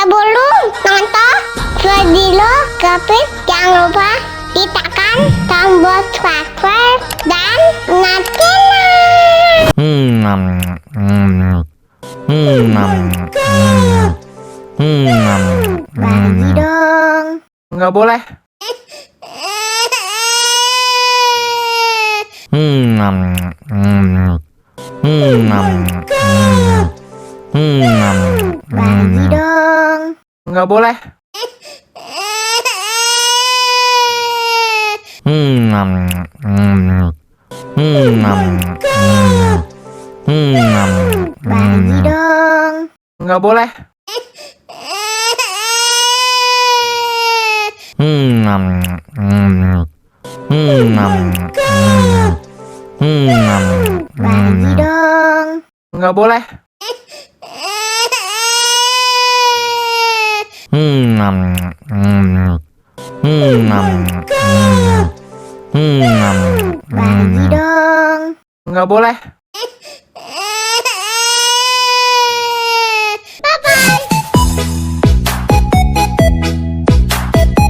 Sebelum nonton video Kepit, jangan lupa ditekan tombol subscribe dan nyalakan. Bagi dong. Nggak boleh. Bagi dong. Nggak boleh. Bagi dong. Nggak boleh. Bagi dong. Nggak boleh. Bagi dong. Nggak boleh.